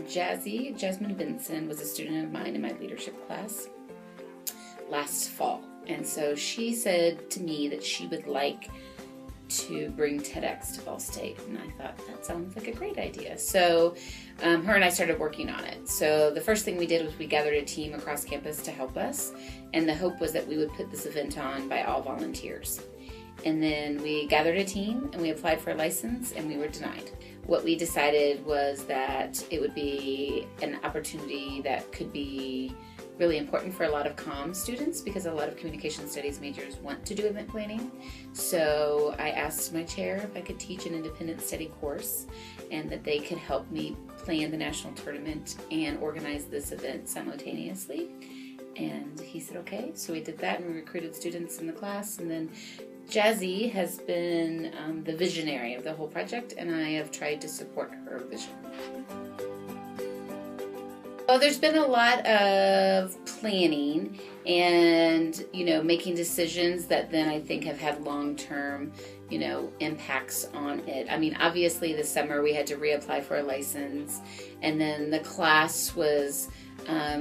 Jasmine Vinson, was a student of mine in my leadership class last fall. And so she said to me that she would like to bring TEDx to Ball State. And I thought, that sounds like a great idea. So her and I started working on it. So the first thing we did was we gathered a team across campus to help us. And the hope was that we would put this event on by all volunteers. And then we gathered a team and we applied for a license and we were denied. What we decided was that it would be an opportunity that could be really important for a lot of Comm students because a lot of communication studies majors want to do event planning. So I asked my chair if I could teach an independent study course and that they could help me plan the national tournament and organize this event simultaneously. And he said okay, so we did that and we recruited students in the class. And then Jazzy has been the visionary of the whole project, and I have tried to support her vision. Well, there's been a lot of planning and, making decisions that then I think have had long-term, impacts on it. I mean, obviously this summer we had to reapply for a license, and then the class was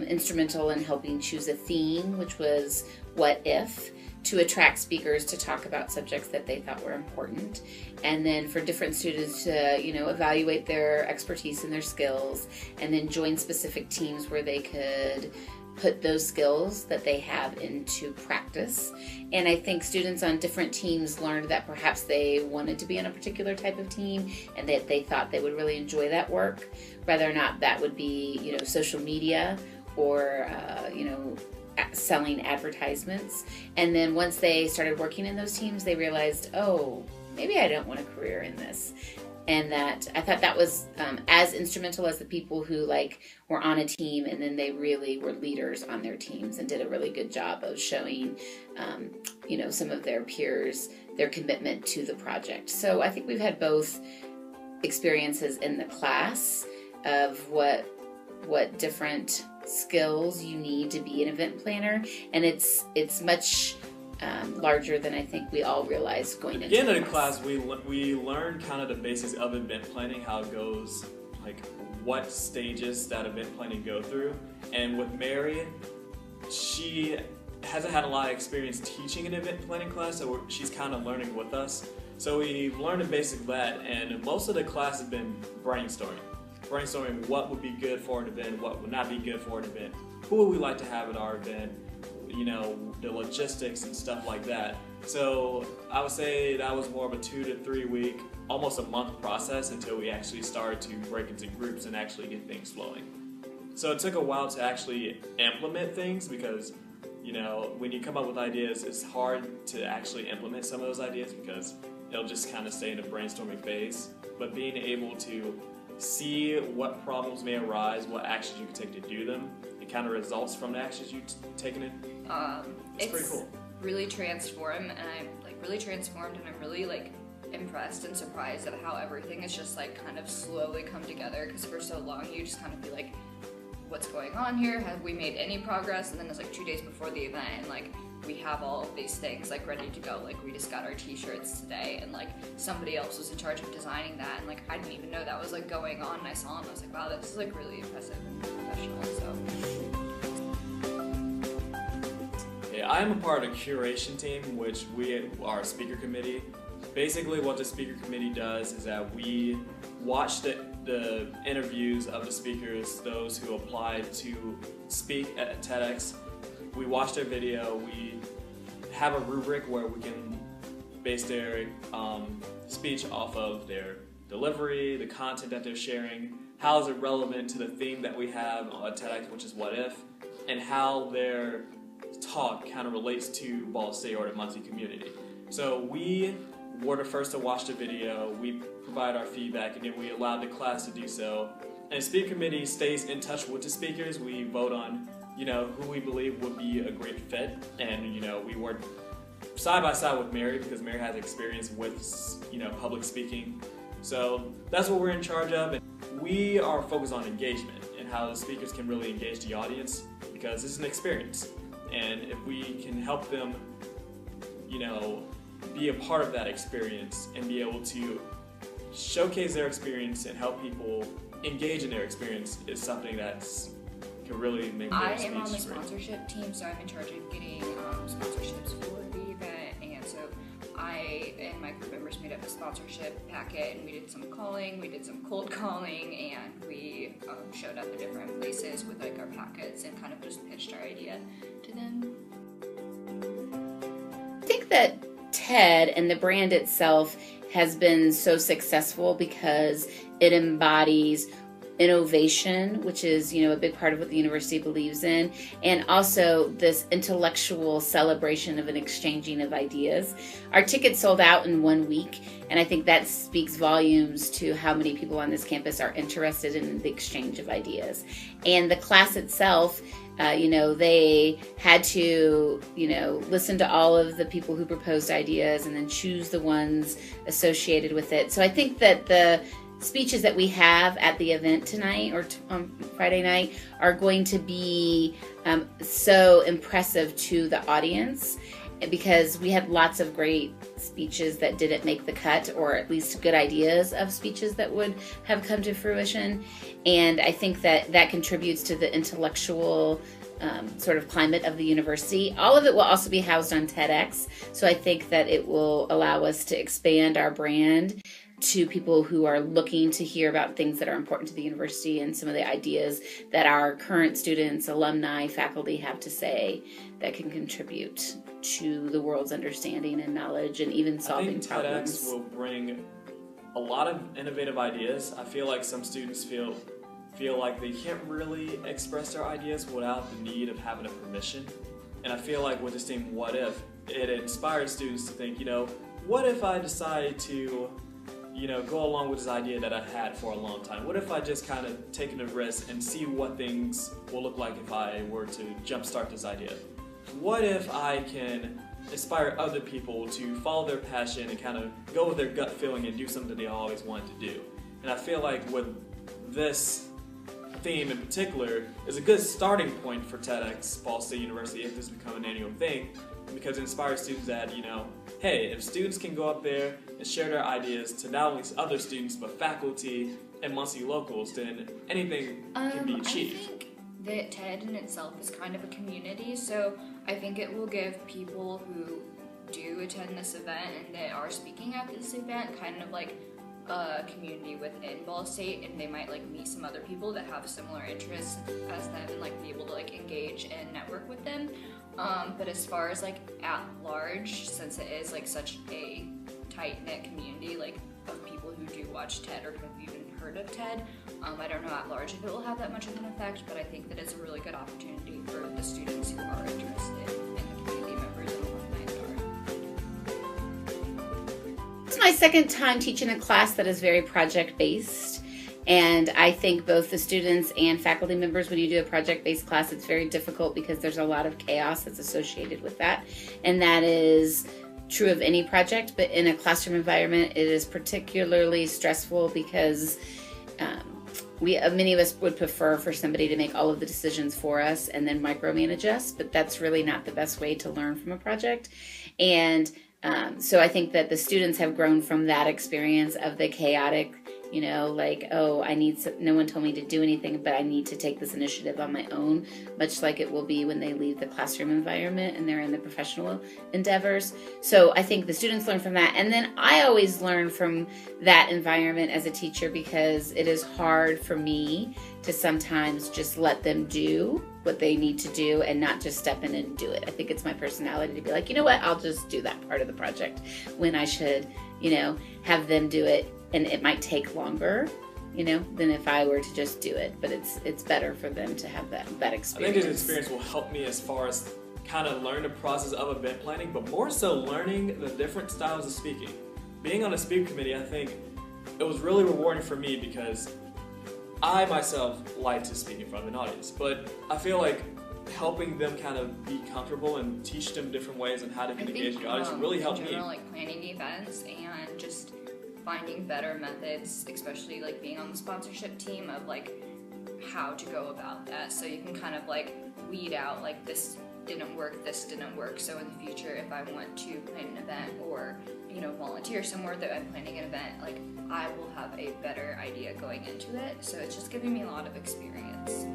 instrumental in helping choose a theme, which was What If, to attract speakers to talk about subjects that they thought were important, and then for different students to evaluate their expertise and their skills, and then join specific teams where they could put those skills that they have into practice. And I think students on different teams learned that perhaps they wanted to be on a particular type of team and that they thought they would really enjoy that work, whether or not that would be social media or selling advertisements. And then once they started working in those teams, they realized, oh, maybe I don't want a career in this. And that I thought that was as instrumental as the people who were on a team and then they really were leaders on their teams and did a really good job of showing some of their peers their commitment to the project. So I think we've had both experiences in the class of what different skills you need to be an event planner, and it's much larger than I think we all realized going into the class. We learned kind of the basics of event planning, how it goes, what stages that event planning go through. And with Mary, she hasn't had a lot of experience teaching an event planning class, so she's kind of learning with us. So we've learned the basics of that, and most of the class has been brainstorming what would be good for an event, what would not be good for an event, who would we like to have at our event, the logistics and stuff like that. So I would say that was more of a 2 to 3 week, almost a month process until we actually started to break into groups and actually get things flowing. So it took a while to actually implement things because, when you come up with ideas, it's hard to actually implement some of those ideas because they'll just kind of stay in a brainstorming phase. But being able to see what problems may arise, what actions you can take to do them, and kind of results from the actions you've taken in. It's pretty cool. Really transformed, and I'm really impressed and surprised at how everything is just kind of slowly come together, because for so long you just kind of be like, what's going on here? Have we made any progress? And then it's 2 days before the event and we have all of these things ready to go. We just got our t-shirts today, and somebody else was in charge of designing that, and I didn't even know that was going on, and I saw him, I was like, wow, this is really impressive and professional. So Yeah, I am a part of the curation team, which we are a speaker committee. Basically what the speaker committee does is that we watch the interviews of the speakers, those who applied to speak at TEDx. We watch their video, we have a rubric where we can base their speech off of their delivery, the content that they're sharing, how is it relevant to the theme that we have on TEDx, which is What If, and how their talk kind of relates to Ball State or the Muncie community. So we were the first to watch the video, we provide our feedback, and then we allow the class to do so. And the speaker committee stays in touch with the speakers. We vote on who we believe would be a great fit, and we work side by side with Mary because Mary has experience with public speaking. So that's what we're in charge of, and we are focused on engagement and how the speakers can really engage the audience because it's an experience, and if we can help them be a part of that experience and be able to showcase their experience and help people engage in their experience is something that's can really make their I speech am on the great. sponsorship team, so I'm in charge of getting sponsorships for the event, and so I and my group members made up a sponsorship packet, and we did some calling, we did some cold calling, and we showed up at different places with like our packets and kind of just pitched our idea to them. I think that TED and the brand itself has been so successful because it embodies innovation, which is, a big part of what the university believes in, and also this intellectual celebration of an exchanging of ideas. Our tickets sold out in 1 week, and I think that speaks volumes to how many people on this campus are interested in the exchange of ideas. And the class itself, they had to, listen to all of the people who proposed ideas and then choose the ones associated with it. So I think that the speeches that we have at the event tonight or on Friday night are going to be so impressive to the audience, because we had lots of great speeches that didn't make the cut, or at least good ideas of speeches that would have come to fruition. And I think that contributes to the intellectual sort of climate of the university. All of it will also be housed on TEDx, so I think that it will allow us to expand our brand to people who are looking to hear about things that are important to the university and some of the ideas that our current students, alumni, faculty have to say that can contribute to the world's understanding and knowledge and even solving problems. TEDx will bring a lot of innovative ideas. I feel like some students feel like they can't really express their ideas without the need of having a permission. And I feel like with this theme, What If, it inspires students to think, what if I decide to go along with this idea that I've had for a long time? What if I just kind of taken a risk and see what things will look like if I were to jumpstart this idea? What if I can inspire other people to follow their passion and kind of go with their gut feeling and do something they always wanted to do? And I feel like with this theme in particular is a good starting point for TEDx Ball State University if this becomes an annual thing, because it inspires students that, hey, if students can go up there and share their ideas to not only other students but faculty and Muncie locals, then anything can be achieved. I think that TED in itself is kind of a community, so I think it will give people who do attend this event and that are speaking at this event kind of like a community within Ball State, and they might meet some other people that have similar interests as them and be able to engage and network with them. But as far as at large, since it is such a tight-knit community of people who do watch TED or have even heard of TED, I don't know at large if it will have that much of an effect, but I think that it's a really good opportunity for the students who are interested and the community members and alumni that are. It's my second time teaching a class that is very project-based. And I think both the students and faculty members, when you do a project-based class, it's very difficult because there's a lot of chaos that's associated with that. And that is true of any project, but in a classroom environment, it is particularly stressful because many of us would prefer for somebody to make all of the decisions for us and then micromanage us, but that's really not the best way to learn from a project. And so I think that the students have grown from that experience of the chaotic, no one told me to do anything, but I need to take this initiative on my own, much like it will be when they leave the classroom environment and they're in the professional endeavors. So I think the students learn from that. And then I always learn from that environment as a teacher, because it is hard for me to sometimes just let them do what they need to do and not just step in and do it. I think it's my personality to be like, I'll just do that part of the project, when I should, have them do it. And it might take longer, than if I were to just do it. But it's better for them to have that experience. I think this experience will help me as far as kind of learn the process of event planning, but more so learning the different styles of speaking. Being on a speaker committee, I think it was really rewarding for me because I myself like to speak in front of an audience, but I feel like helping them kind of be comfortable and teach them different ways and how they can engage the audience really helped me. Planning events and just finding better methods, especially being on the sponsorship team, of how to go about that, so you can kind of weed out this didn't work, this didn't work, so in the future if I want to plan an event or, you know, volunteer somewhere that I'm planning an event, like I will have a better idea going into it. So it's just giving me a lot of experience.